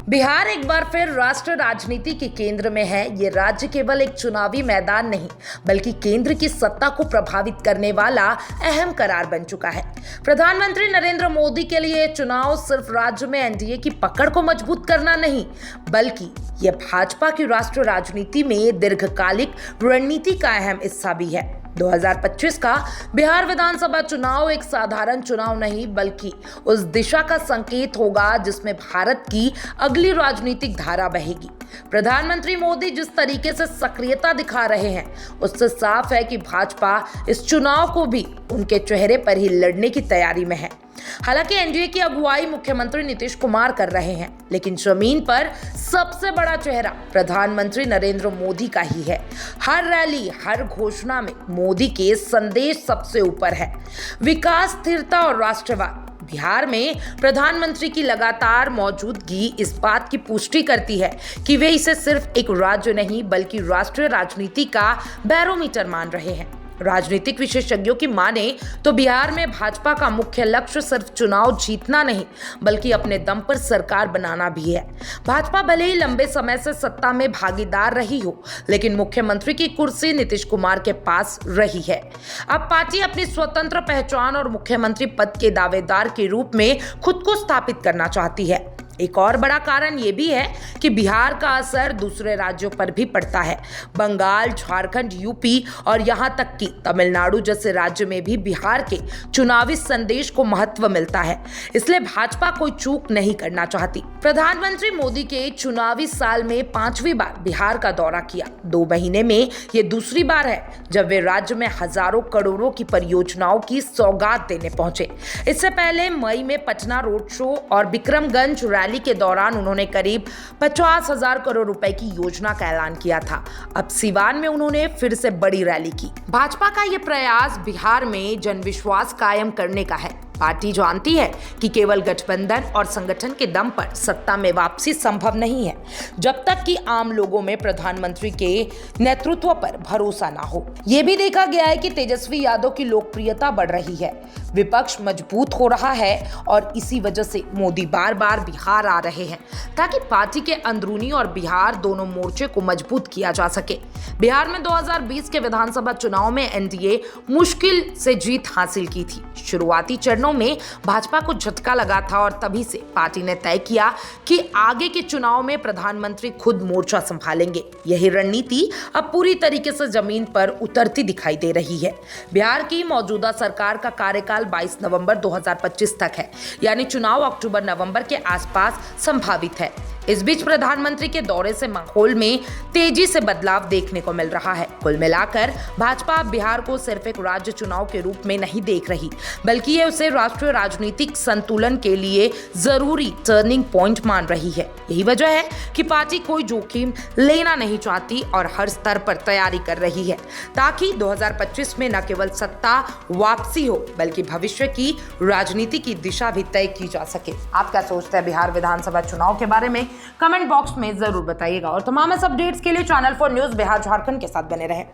बिहार एक बार फिर राष्ट्र राजनीति के केंद्र में है। ये राज्य केवल एक चुनावी मैदान नहीं, बल्कि केंद्र की सत्ता को प्रभावित करने वाला अहम करार बन चुका है। प्रधानमंत्री नरेंद्र मोदी के लिए ये चुनाव सिर्फ राज्य में एनडीए की पकड़ को मजबूत करना नहीं, बल्कि ये भाजपा की राष्ट्र राजनीति में दीर्घकालिक रणनीति का अहम हिस्सा भी है। 2025 का बिहार विधानसभा चुनाव एक साधारण चुनाव नहीं, बल्कि उस दिशा का संकेत होगा जिसमें भारत की अगली राजनीतिक धारा बहेगी। प्रधानमंत्री मोदी जिस तरीके से सक्रियता दिखा रहे हैं, उससे साफ है कि भाजपा इस चुनाव को भी उनके चेहरे पर ही लड़ने की तैयारी में है। हालांकि एनडीए की अगुवाई मुख्यमंत्री नीतीश कुमार कर रहे हैं, लेकिन जमीन पर सबसे बड़ा चेहरा प्रधानमंत्री नरेंद्र मोदी का ही है। हर रैली, हर घोषणा में मोदी के संदेश सबसे ऊपर है। विकास, स्थिरता और राष्ट्रवाद। बिहार में प्रधानमंत्री की लगातार मौजूदगी इस बात की पुष्टि करती है कि वे इसे सिर्फ एक राज्य नहीं, बल्कि राष्ट्रीय राजनीति का बैरोमीटर मान रहे हैं। राजनीतिक विशेषज्ञों की माने तो बिहार में भाजपा का मुख्य लक्ष्य सिर्फ चुनाव जीतना नहीं, बल्कि अपने दम पर सरकार बनाना भी है। भाजपा भले ही लंबे समय से सत्ता में भागीदार रही हो, लेकिन मुख्यमंत्री की कुर्सी नीतीश कुमार के पास रही है। अब पार्टी अपनी स्वतंत्र पहचान और मुख्यमंत्री पद के दावेदार के रूप में खुद को स्थापित करना चाहती है। एक और बड़ा कारण ये भी है कि बिहार का असर दूसरे राज्यों पर भी पड़ता है। बंगाल, झारखंड, यूपी और यहाँ तक कि तमिलनाडु जैसे राज्य में भी बिहार के चुनावी संदेश को महत्व मिलता है। इसलिए भाजपा कोई चूक नहीं करना चाहती। प्रधानमंत्री मोदी के चुनावी साल में 5वीं बार बिहार का दौरा किया। 2 महीने में ये दूसरी बार है जब वे राज्य में हजारों करोड़ों की परियोजनाओं की सौगात देने पहुंचे। इससे पहले मई में पटना रोड शो और विक्रमगंज रैली के दौरान उन्होंने करीब 50,000 करोड़ रुपए की योजना का ऐलान किया था। अब सिवान में उन्होंने फिर से बड़ी रैली की। भाजपा का यह प्रयास बिहार में जनविश्वास कायम करने का है। पार्टी जानती है कि केवल गठबंधन और संगठन के दम पर सत्ता में वापसी संभव नहीं है, जब तक कि आम लोगों में प्रधानमंत्री के नेतृत्व पर भरोसा ना हो। यह भी देखा गया है कि तेजस्वी यादव की लोकप्रियता बढ़ रही है, विपक्ष मजबूत हो रहा है और इसी वजह से मोदी बार बार बिहार आ रहे हैं ताकि पार्टी के अंदरूनी और बिहार दोनों मोर्चे को मजबूत किया जा सके। बिहार में 2020 के विधानसभा चुनाव में एनडीए मुश्किल से जीत हासिल की थी। शुरुआती चरणों में भाजपा को झटका लगा था और तभी से पार्टी ने तय किया कि आगे के चुनाव में प्रधानमंत्री खुद मोर्चा संभालेंगे। यही रणनीति अब पूरी तरीके से जमीन पर उतरती दिखाई दे रही है। बिहार की मौजूदा सरकार का कार्यकाल 22 नवंबर 2025 तक है, यानी चुनाव अक्टूबर-नवंबर के आसपास संभावित है। इस बीच प्रधानमंत्री के दौरे से माहौल में तेजी से बदलाव देखने को मिल रहा है। कुल मिलाकर भाजपा बिहार को सिर्फ एक राज्य चुनाव के रूप में नहीं देख रही, बल्कि ये उसे राष्ट्रीय राजनीतिक संतुलन के लिए जरूरी टर्निंग पॉइंट मान रही है। यही वजह है कि पार्टी कोई जोखिम लेना नहीं चाहती और हर स्तर पर तैयारी कर रही है, ताकि 2025 में न केवल सत्ता वापसी हो, बल्कि भविष्य की राजनीति की दिशा भी तय की जा सके। आप क्या सोचते हैं बिहार विधानसभा चुनाव के बारे में? कमेंट बॉक्स में जरूर बताइएगा और तमाम इस अपडेट्स के लिए चैनल 4 न्यूज़ बिहार झारखंड के साथ बने रहें।